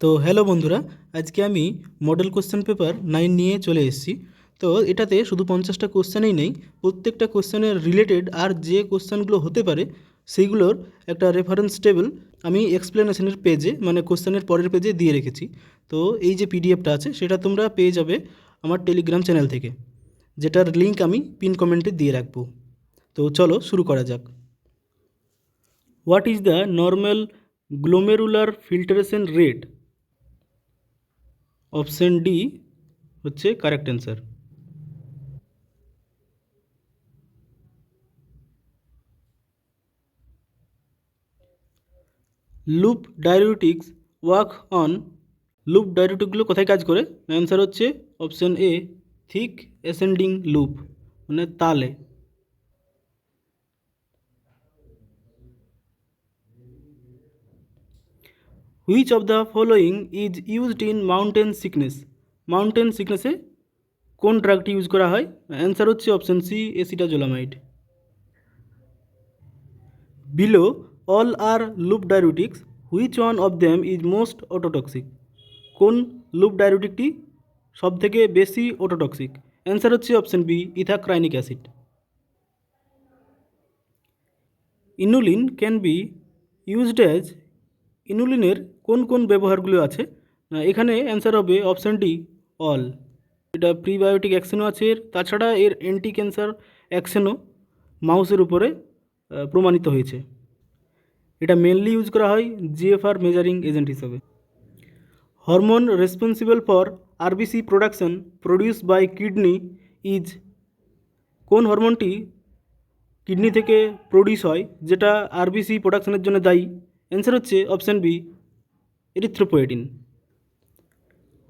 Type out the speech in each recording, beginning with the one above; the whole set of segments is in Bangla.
তো হ্যালো বন্ধুরা, আজকে আমি মডেল কোশ্চেন পেপার 9 নিয়ে চলে এসেছি। তো এটাতে শুধু 50টা কোশ্চেনই নেই, প্রত্যেকটা কোশ্চেনের রিলেটেড আর যে কোশ্চেনগুলো হতে পারে সেইগুলোর একটা রেফারেন্স টেবিল আমি এক্সপ্লেনেশনের পেজে মানে কোশ্চেনের পরের পেজে দিয়ে রেখেছি। তো এই যে পিডিএফটা আছে সেটা তোমরা পেয়ে যাবে আমার টেলিগ্রাম চ্যানেল থেকে, যেটার লিঙ্ক আমি পিন কমেন্টে দিয়ে রাখবো। তো চলো শুরু করা যাক। What is the normal glomerular filtration rate? Option D হচ্ছে correct answer. Loop diuretics work on, loop ডায়ুরেটিকগুলো কোথায় কাজ করে? অ্যান্সার হচ্ছে option A, thick ascending loop, মানে তালে। Which of the following is used in mountain sickness? Mountain সিকনেসে কোন ড্রাগটি ইউজ করা হয়? অ্যান্সার হচ্ছে option C, acetazolamide. Below all are loop diuretics, which one of them is most ototoxic? কোন লুপ ডায়ুরেটিকটি সব থেকে বেশি অটোটক্সিক? অ্যান্সার হচ্ছে option B, ethacrynic acid. Inulin can be used as, ইনুলিনের কোন কোন ব্যবহারগুলো আছে? এখানে অ্যান্সার হবে অপশান ডি, অল। এটা প্রিবায়োটিক অ্যাকশনও আছে এর, তাছাড়া এর অ্যান্টি ক্যান্সার অ্যাকশনও মাউসের উপরে প্রমাণিত হয়েছে। এটা মেনলি ইউজ করা হয় জিএফআর মেজারিং এজেন্ট হিসাবে। Hormone responsible for RBC production produce by kidney is, কোন হরমোনটি কিডনি থেকে প্রডিউস হয় যেটা আরবিসি প্রোডাকশনের জন্য দায়ী? অ্যান্সার হচ্ছে option B, erythropoietin.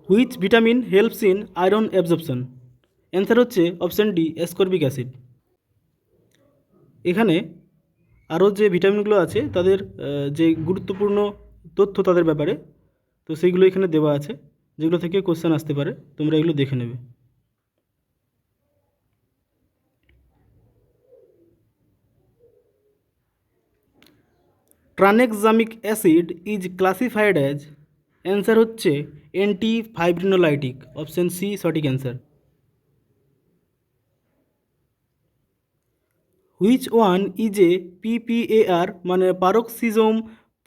Which vitamin helps in iron absorption? Answer হচ্ছে অপশান ডি, অ্যাসকর্বিক অ্যাসিড। এখানে আরও যে ভিটামিনগুলো আছে তাদের যে গুরুত্বপূর্ণ তথ্য তাদের ব্যাপারে, তো সেইগুলো এখানে দেওয়া আছে, যেগুলো থেকে কোশ্চেন আসতে পারে, তোমরা এগুলো দেখে নেবে। Tranexamic acid is classified as, answer হচ্ছে অ্যান্টি ফাইব্রিনোলাইটিক, অপশান সি সঠিক answer. Which one is a PPAR, মানে peroxisome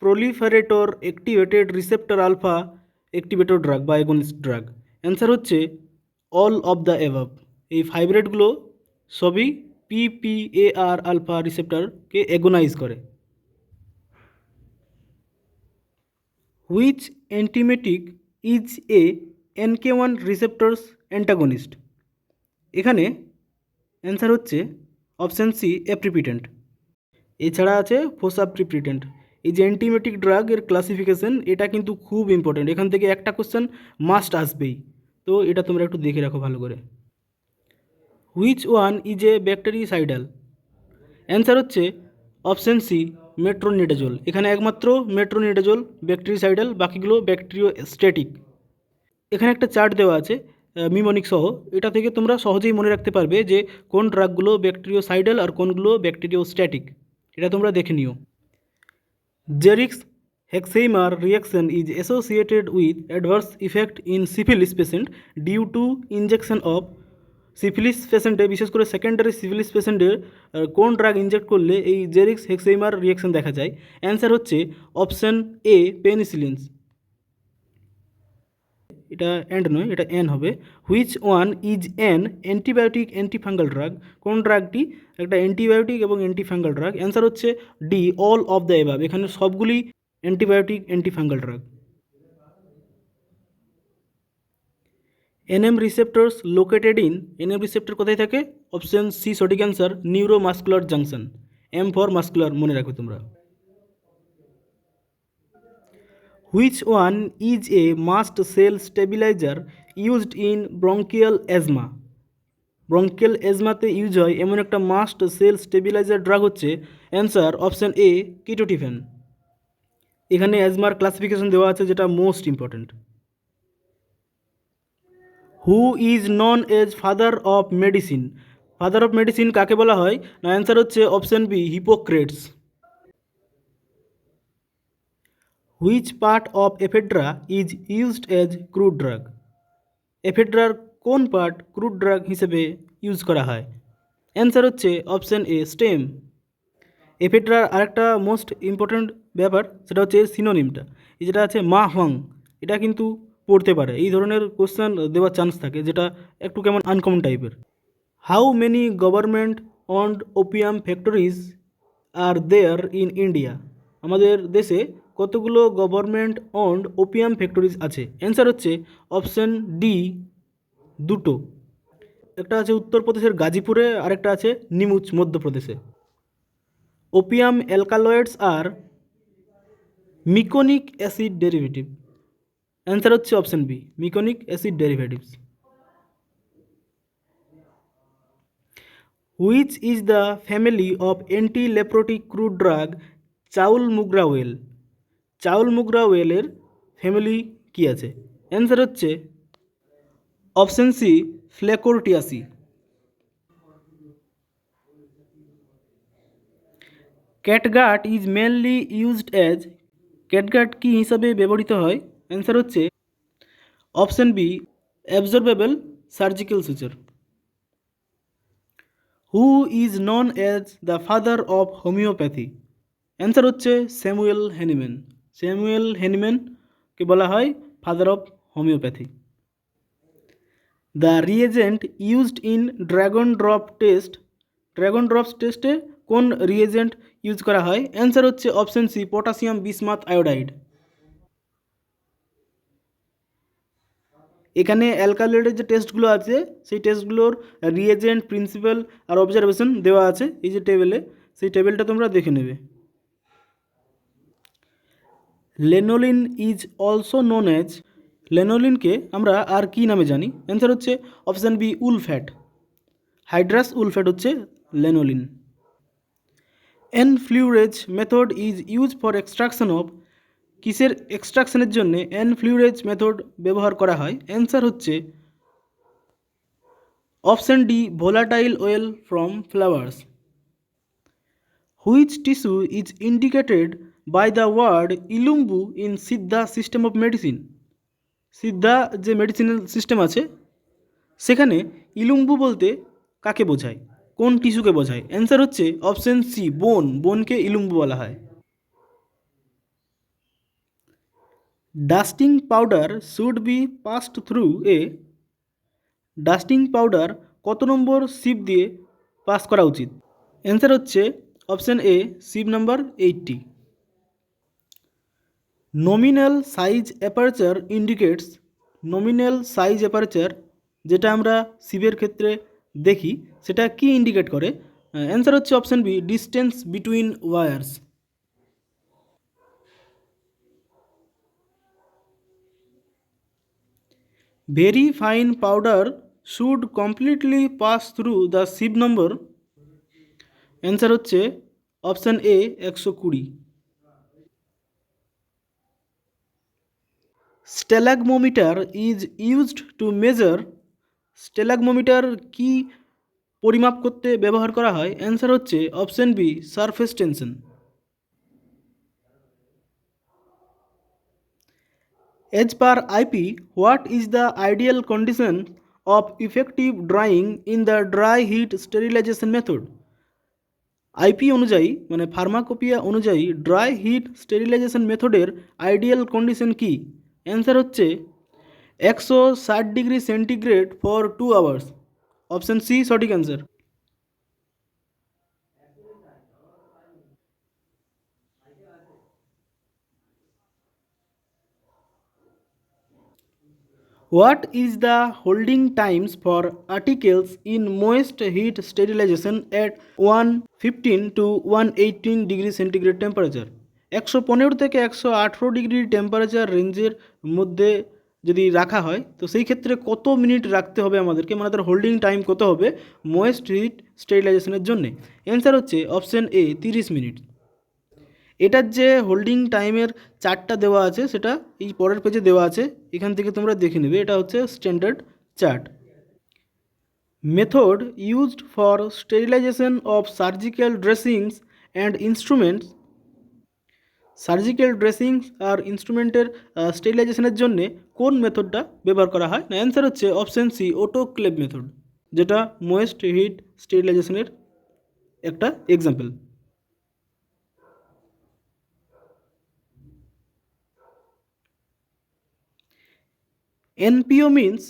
proliferator activated receptor alpha activator drug বা এগোনিস্ট ড্রাগ? অ্যান্সার হচ্ছে অল অফ দ্য অ্যাভাব। এই ফাইব্রেটগুলো সবই পিপিএআর আলফা রিসেপ্টরকে এগোনাইজ করে। Which antiemetic is a NK1 receptors antagonist? এখানে অ্যান্সার হচ্ছে অপশান সি, এপ্রিপিটেন্ট। এছাড়া আছে ফোসাপ্রিপিটেন্ট। এই যে অ্যান্টিমেটিক ড্রাগ এর ক্লাসিফিকেশন, এটা কিন্তু খুব ইম্পর্টেন্ট, এখান থেকে একটা কোশ্চেন মাস্ট আসবেই, তো এটা তোমরা একটু দেখে রাখো ভালো করে। Which one is A bactericidal? Answer হচ্ছে অপশান সি, মেট্রোনিডাজোল। এখানে একমাত্র মেট্রোনিডাজোল ব্যাকটেরিসাইডাল, বাকিগুলো ব্যাকটেরিওস্ট্যাটিক। এখানে একটা চার্ট দেওয়া আছে মিমোনিক সহ, এটা থেকে তোমরা সহজেই মনে রাখতে পারবে যে কোন ড্রাগগুলো ব্যাকটেরিওসাইডাল আর কোনগুলো ব্যাকটেরিওস্ট্যাটিক, এটা তোমরা দেখে নিও। Jarisch Herxheimer reaction is associated with adverse effect in syphilis patient due to injection of, syphilis পেশেন্টে বিশেষ করে সেকেন্ডারি সিফিলিস পেশেন্টের কোন ড্রাগ ইনজেক্ট করলে এই জেরিক্স হেক্সেইমার রিয়াকশন দেখা যায়? অ্যান্সার হচ্ছে অপশান এ, পেনিসিলিনস। এটা অ্যান্ড নয়, এটা এন হবে। Which one is an antibiotic antifungal drug? কোন ড্রাগটি একটা অ্যান্টিবায়োটিক এবং অ্যান্টিফাঙ্গাল ড্রাগ? অ্যান্সার হচ্ছে D, all of the above. এখানে সবগুলি antibiotic antifungal drug. NM receptors located in, NM receptor কোথায় থাকে? অপশন সি সঠিক answer, neuromuscular junction. M for muscular মনে রাখো তোমরা। Which one is a mast cell stabiliser used in bronchial asthma? Bronchial অ্যাজমাতে ইউজ হয় এমন একটা মাস্ট সেল স্টেবিলাইজার ড্রাগ হচ্ছে অ্যান্সার অপশান এ, কিটোটিফেন। এখানে অ্যাজমার ক্লাসিফিকেশন দেওয়া আছে, যেটা most important. Who is known as father of medicine? Father of medicine কাকে বলা হয়? না, অ্যান্সার হচ্ছে option B, Hippocrates. Which part of ephedra is used as crude drug? এফেড্রার কোন পার্ট ক্রুড ড্রাগ হিসেবে ইউজ করা হয়? অ্যান্সার হচ্ছে অপশান এ স্টেম। এফেড্রার আরেকটা মোস্ট ইম্পর্ট্যান্ট ব্যাপার সেটা হচ্ছে সিনোনিমটা, এই যেটা আছে মা হং, এটা কিন্তু পড়তে পারে, এই ধরনের কোশ্চেন দেওয়ার চান্স থাকে, যেটা একটু কেমন আনকমন টাইপের। How many government owned opium factories are there in India? আমাদের দেশে কতগুলো গভর্নমেন্ট অন্ড ওপিয়াম ফ্যাক্টরিজ আছে? অ্যান্সার হচ্ছে অপশান ডি, দুটো। একটা আছে উত্তরপ্রদেশের গাজীপুরে, আরেকটা আছে নিমুচ মধ্যপ্রদেশে। Opium alkaloids are meconic acid derivative? Answer হচ্ছে option B, meconic acid derivatives. Which is the family of antileprotic crude drug chaulmoogra well? চাউল মুগরা ওয়েলের ফ্যামিলি কি আছে? অ্যান্সার হচ্ছে option C, flacourtiaceae. Catgut is mainly used as, catgut কি হিসাবে ব্যবহৃত হয়? অ্যান্সার হচ্ছে option B, absorbable surgical suture. Who is known as the father of homeopathy? Answer হচ্ছে স্যামুয়েল হ্যানিম্যান। স্যামুয়েল হ্যানিম্যানকে বলা হয় father of homeopathy. The reagent used in dragendorff test, dragendorff's টেস্টে কোন রিয়েজেন্ট ইউজ করা হয়? অ্যান্সার হচ্ছে option C, potassium bismuth iodide. এখানে অ্যালকালয়েডের যে টেস্টগুলো আছে সেই টেস্টগুলোর রিয়েজেন্ট, প্রিন্সিপাল আর অবজারভেশন দেওয়া আছে এই যে টেবিলে, সেই টেবিলটা তোমরা দেখে নেবে। Lanolin is also known as, লেনোলিনকে আমরা আর কি নামে জানি? অ্যান্সার হচ্ছে option B, wool fat. Hydrous wool fat হচ্ছে lanolin. Enfleurage method is use for extraction of, কিসের এক্সট্রাকশনের জন্য এনফ্লুরেজ মেথড ব্যবহার করা হয়? অ্যান্সার হচ্ছে option D, volatile oil from flowers. Which tissue is indicated by the word ইলুম্বু in Siddha system of medicine? Siddha যে মেডিসিনাল সিস্টেম আছে সেখানে ইলুম্বু বলতে কাকে বোঝায়, কোন টিস্যুকে বোঝায়? অ্যান্সার হচ্ছে অপশান সি, বোন, বোনকে ইলুম্বু বলা হয়। Dusting powder should be passed through a, dusting powder কত নম্বর সিপ দিয়ে পাস করা উচিত? অ্যান্সার হচ্ছে অপশান এ, sheep number 80। Nominal size aperture indicates, nominal size aperture যেটা আমরা সিপের ক্ষেত্রে দেখি সেটা কি ইন্ডিকেট করে? অ্যান্সার হচ্ছে option B, distance between wires. Very fine powder should completely pass through the sieve number? Answer হচ্ছে option A, 120। Stalagmometer is used to measure, stalagmometer কি পরিমাপ করতে ব্যবহার করা হয়? অ্যান্সার হচ্ছে option B, surface tension. As per IP, what is the ideal condition of effective drying in the dry heat sterilization method? IP অনুযায়ী মানে ফার্মাকোপিয়া অনুযায়ী ড্রাই হিট স্টেরিলাইজেশন মেথডের আইডিয়াল কন্ডিশন কি? অ্যান্সার হচ্ছে 160 degree centigrade for 2 hours. Option C সঠিক answer. What is the holding times for articles in moist heat sterilisation at 115 to 118 degree centigrade temperature? 115 থেকে 118 ডিগ্রি টেম্পারেচার রেঞ্জের মধ্যে যদি রাখা হয় তো সেই ক্ষেত্রে কত মিনিট রাখতে হবে আমাদেরকে, মানে তার হোল্ডিং টাইম কত হবে মোয়েস্ট হিট স্টেরিলাইজেশনের জন্যে? অ্যান্সার হচ্ছে অপশান এ, 30 মিনিট। এটার যে হোল্ডিং টাইমের চার্টটা দেওয়া আছে সেটা এই পরের পেজে দেওয়া আছে, এখান থেকে তোমরা দেখে নেবে, এটা হচ্ছে standard chart. Method used for sterilisation of surgical dressings and instruments, surgical dressing আর ইনস্ট্রুমেন্টের স্টেরিলাইজেশনের জন্য কোন মেথডটা ব্যবহার করা হয়? না, অ্যান্সার হচ্ছে অপশন সি, অটোক্লেভ মেথড, যেটা মোয়েস্ট হিট স্টেরিলাইজেশনের একটা এক্সাম্পল। এনপিও মিনস,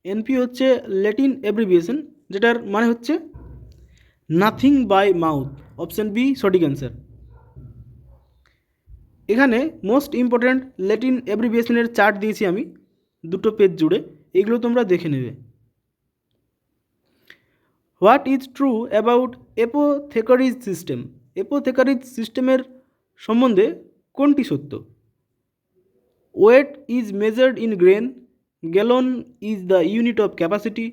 এনপিও হচ্ছে ল্যাটিন অ্যাব্রিভিয়েশন, যেটার মানে হচ্ছে nothing by mouth. Option B সঠিক অ্যান্সার। এখানে মোস্ট ইম্পর্ট্যান্ট ল্যাটিন অ্যাব্রিভিয়েশনের চার্ট দিয়েছি আমি 2 পেজ জুড়ে, এগুলো তোমরা দেখে নেবে। What is true about apothecaries system? Apothecaries সিস্টেমের সম্বন্ধে কোনটি সত্য? Weight is measured in grain, gallon is the unit of capacity,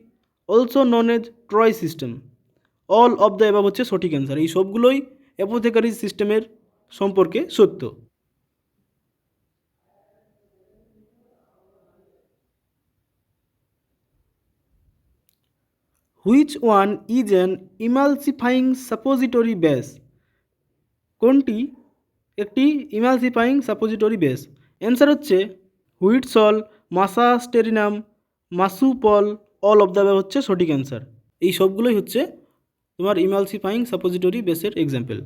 also known as troy system. All of the above হচ্ছে সঠিক অ্যান্সার। এই সবগুলোই অ্যাপোথেকারিজ সিস্টেমের সম্পর্কে সত্য। Which one is an emulsifying suppository base? কোনটি একটি ইমালসিফাইং সাপোজিটরি বেস? অ্যান্সার হচ্ছে Witepsol, massa estarinum, Massupol. All of the হচ্ছে সঠিক অ্যান্সার। এই সবগুলোই হচ্ছে তোমার ইমালসিফাইং সাপোজিটরি বেসের example.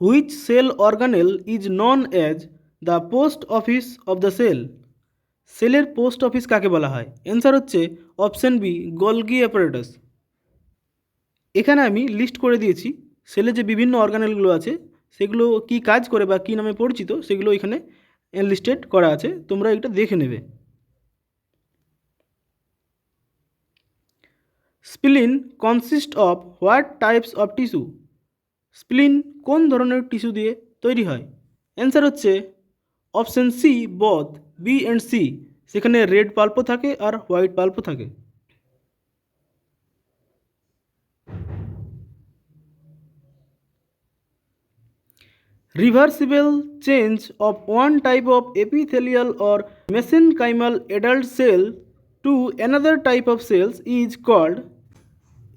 Which cell organelle is known as the post office of the cell? সেলের পোস্ট অফিস কাকে বলা হয়? অ্যান্সার হচ্ছে অপশন বি, গলগি অ্যাপারেটাস। এখানে আমি লিস্ট করে দিয়েছি সেলে যে বিভিন্ন অর্গানেলগুলো আছে সেগুলো কি কাজ করে বা কী নামে পরিচিত, সেগুলো এখানে লিস্টেড করা আছে, তোমরা এটা দেখে নেবে। Spleen consist of what types of tissue? Spleen কোন ধরনের টিস্যু দিয়ে তৈরি হয়? অ্যান্সার হচ্ছে option C, both, B and C. সেখানে রেড পাল্পও থাকে আর হোয়াইট পাল্পও থাকে। Reversible change of one type of epithelial or mesenchymal adult cell to another type of cells is called।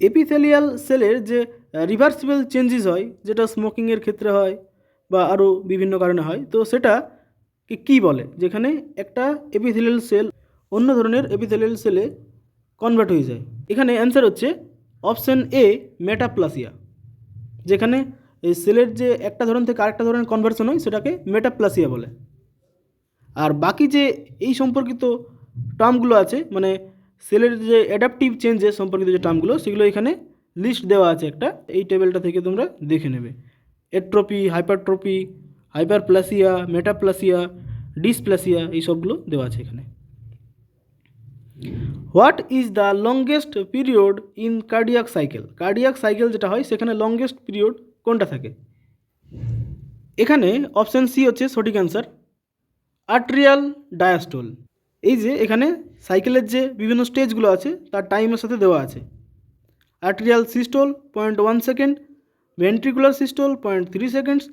Epithelial সেলের যে রিভার্সিবল চেঞ্জেস হয়, যেটা স্মোকিংয়ের ক্ষেত্রে হয় বা আরও বিভিন্ন কারণে হয়, তো সেটা কী বলে? যেখানে একটা এপিথেলিয়াল সেল অন্য ধরনের এপিথেলিয়াল সেলে কনভার্ট হয়ে যায়। এখানে অ্যান্সার হচ্ছে অপশন এ, মেটাপ্লাসিয়া। যেখানে এই সেলের যে একটা ধরন থেকে আরেকটা ধরনের কনভার্সন হয় সেটাকে মেটাপ্লাসিয়া বলে। আর বাকি যে এই সম্পর্কিত টার্মগুলো আছে, মানে সেলের যে অ্যাডাপটিভ চেঞ্জেস সম্পর্কিত যে টার্মগুলো, সেগুলো এখানে লিস্ট দেওয়া আছে একটা, এই টেবিলটা থেকে তোমরা দেখে নেবে। এট্রোপি, হাইপারট্রোপি, হাইপারপ্লাসিয়া, মেটাপ্লাসিয়া, ডিসপ্লাসিয়া, এই সবগুলো দেওয়া আছে এখানে। What is the longest period in cardiac cycle? Cardiac cycle যেটা হয় সেখানে লংগেস্ট পিরিয়ড কোনটা থাকে? এখানে অপশান সি হচ্ছে সঠিক অ্যান্সার, আর্ট্রিয়াল ডায়াস্টোল। এই যে এখানে সাইকেলের যে বিভিন্ন স্টেজগুলো আছে তার টাইমের সাথে দেওয়া আছে। Atrial systole 0.1 second, ventricular systole 0.3 seconds,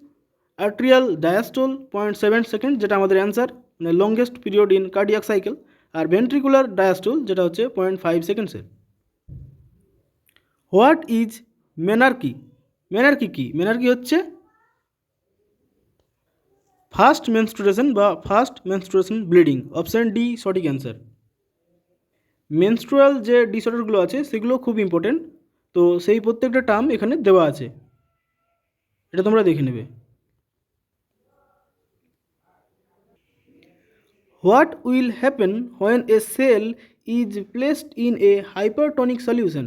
atrial diastole 0.7 second, যেটা আমাদের অ্যান্সার, মানে longest period in cardiac cycle. আর ভেন্ট্রিকুলার ডায়াস্টোল যেটা হচ্ছে 0.5 সেকেন্ডসের। What is মেনার্কি? মেনার্কি কি? মেনার্কি হচ্ছে ফার্স্ট মেনস্ট্রুয়েশন বা first menstruation bleeding. Option D সঠিক অ্যান্সার। মেনস্ট্রুয়াল যে ডিসঅর্ডারগুলো আছে সেগুলো খুব ইম্পর্টেন্ট, তো সেই প্রত্যেকটা টার্ম এখানে দেওয়া আছে, এটা তোমরা দেখে নেবে। What will happen when a cell is placed in a hypertonic solution?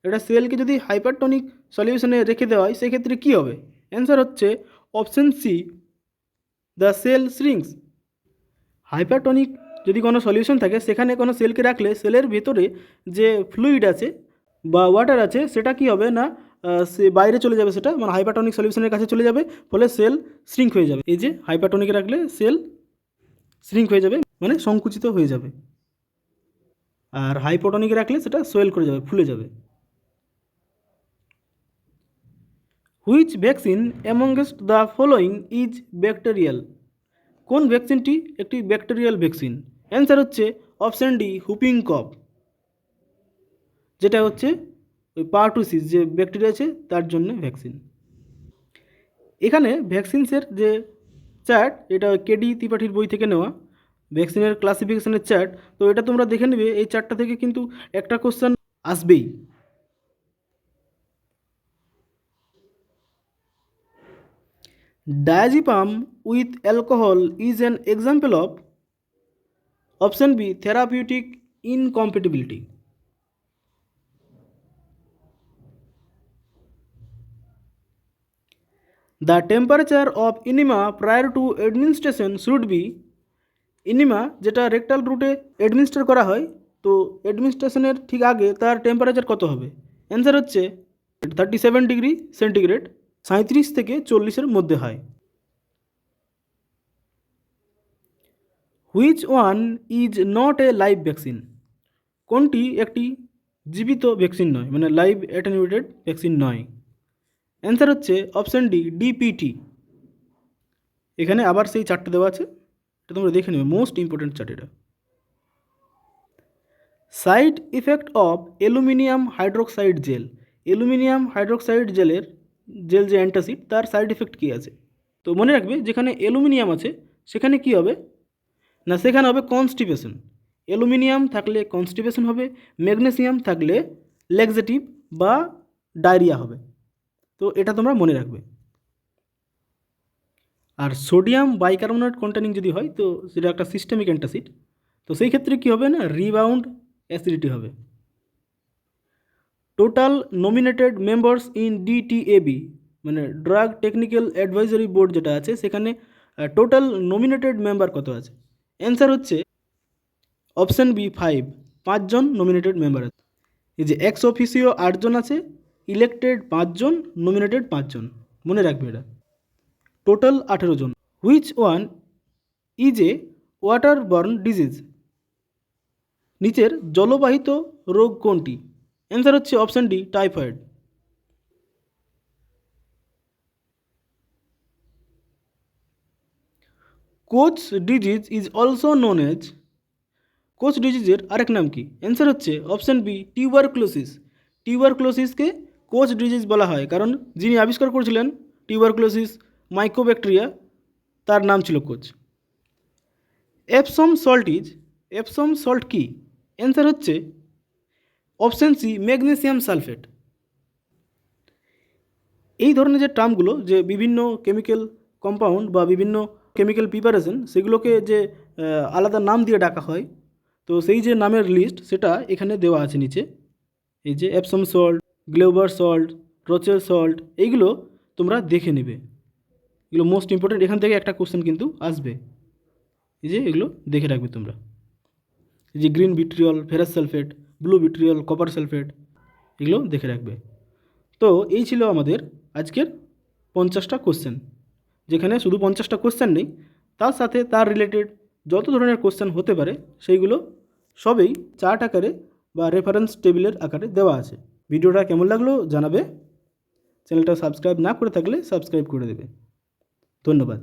এটা সেলকে যদি হাইপারটনিক সলিউশনে রেখে দেওয়া হয় সেক্ষেত্রে কী হবে? অ্যান্সার হচ্ছে option C, the cell shrinks. Hypertonic যদি কোনো সলিউশন থাকে সেখানে কোনো সেলকে রাখলে সেলের ভেতরে যে ফ্লুইড আছে বা ওয়াটার আছে সেটা কি হবে না, সে বাইরে চলে যাবে, সেটা মানে হাইপারটনিক সলিউশনের কাছে চলে যাবে, ফলে সেল শ্রিঙ্ক হয়ে যাবে। এই যে হাইপারটনিকে রাখলে সেল শ্রিঙ্ক হয়ে যাবে, মানে সংকুচিত হয়ে যাবে, আর হাইপোটনিকে রাখলে সেটা সোয়েল করে যাবে, ফুলে যাবে। Which vaccine amongst the following is bacterial? কোন ভ্যাকসিনটি একটি ব্যাকটেরিয়াল ভ্যাকসিন? অ্যান্সার হচ্ছে অপশান ডি, হুপিং কফ, যেটা হচ্ছে ওই পার্টুসিস যে ব্যাকটেরিয়া আছে তার জন্য ভ্যাকসিন। এখানে ভ্যাকসিনসের যে চার্ট, এটা কেডি ত্রিপাঠীর বই থেকে নেওয়া ভ্যাকসিনের ক্লাসিফিকেশনের চার্ট। তো এটা তোমরা দেখে নেবে, এই চার্টটা থেকে কিন্তু একটা কোশ্চেন আসবেই। Diazepam with alcohol is an example of option B therapeutic incompatibility. The temperature of enema prior to administration should be, enema যেটা রেকটাল রুটে অ্যাডমিনিস্টার করা হয়, তো অ্যাডমিনিস্ট্রেশনের ঠিক আগে তার টেম্পারেচার কত হবে? অ্যান্সার হচ্ছে 37 ডিগ্রি সেন্টিগ্রেড, 37 থেকে 40-এর মধ্যে হয়। Which one is not a live vaccine? কোনটি একটি জীবিত ভ্যাকসিন নয়, মানে লাইভ অ্যাটেনুয়েটেড ভ্যাকসিন নয়? অ্যান্সার হচ্ছে অপশান ডি, ডিপিটি। এখানে আবার সেই চারটে দেওয়া আছে, এটা তোমরা দেখে নেবে, মোস্ট ইম্পর্টেন্ট চার্ট এটা। Side effect of aluminium hydroxide gel. Aluminium hydroxide gel যে অ্যান্টাসিড, তার সাইড ইফেক্ট কী আছে? তো মনে রাখবে, যেখানে অ্যালুমিনিয়াম আছে সেখানে কি হবে না, সেখানে হবে কনস্টিপেশন। অ্যালুমিনিয়াম থাকলে কনস্টিপেশন হবে, ম্যাগনেসিয়াম থাকলে ল্যাক্সেটিভ বা ডায়রিয়া হবে। তো এটা তোমরা মনে রাখবে। আর সোডিয়াম বাইকার্বনেট কন্টেনিং যদি হয়, তো সেটা একটা সিস্টেমিক অ্যান্টাসিড। তো সেই ক্ষেত্রে কী হবে না, রিবাউন্ড অ্যাসিডিটি হবে। টোটাল নমিনেটেড মেম্বার্স ইন ডিটিএবি, মানে ড্রাগ টেকনিক্যাল অ্যাডভাইজারি বোর্ড যেটা আছে, সেখানে টোটাল নমিনেটেড মেম্বার কত আছে? অ্যান্সার হচ্ছে অপশান বি 5, 5 জন নমিনেটেড মেম্বার আছে। এই যে এক্স অফিসিও 8 জন আছে, ইলেক্টেড 5 জন, নমিনেটেড 5 জন, মনে রাখবে এটা, টোটাল 18 জন। Which one is a waterborne disease? নিচের জলবাহিত রোগ কোনটি? অ্যান্সার হচ্ছে option D, typhoid. Koch disease is also known as, Koch ডিজিজের আরেক নাম কি? অ্যান্সার হচ্ছে অপশান বি, টিউবারক্লোসিস। টিউবারক্লোসিসকে কোচ ডিজিজ বলা হয় কারণ যিনি আবিষ্কার করেছিলেন টিউবারক্লোসিস মাইকোব্যাকটেরিয়া, তার নাম ছিল কোচ। এপসম সল্ট কি? অ্যান্সার হচ্ছে অপশান সি, ম্যাগনেসিয়াম সালফেট। এই ধরনের যে টার্মগুলো, যে বিভিন্ন কেমিক্যাল কম্পাউন্ড বা বিভিন্ন কেমিক্যাল প্রিপারেশন, সেগুলোকে যে আলাদা নাম দিয়ে ডাকা হয়, তো সেই যে নামের লিস্ট সেটা এখানে দেওয়া আছে নিচে। এই যে এপসম সল্ট, গ্লেউবার সল্ট, রোচেল সল্ট, এইগুলো তোমরা দেখে নেবে, এগুলো মোস্ট ইম্পর্টেন্ট। এখান থেকে একটা কোশ্চেন কিন্তু আসবে, এই যে এগুলো দেখে রাখবে তোমরা। এই যে green vitriol, ferrous sulphate, blue vitriol, copper sulphate, এগুলো দেখে রাখবে। তো এই ছিল আমাদের আজকের 50টা কোশ্চেন, যেখানে শুধু 50টা কোশ্চেন নেই, তার সাথে তার রিলেটেড যত ধরনের কোশ্চেন হতে পারে সেইগুলো সবই চার্ট আকারে বা রেফারেন্স টেবিলের আকারে দেওয়া আছে। ভিডিওটা কেমন লাগলো জানাবে, চ্যানেলটা সাবস্ক্রাইব না করে থাকলে সাবস্ক্রাইব করে দেবে। ধন্যবাদ।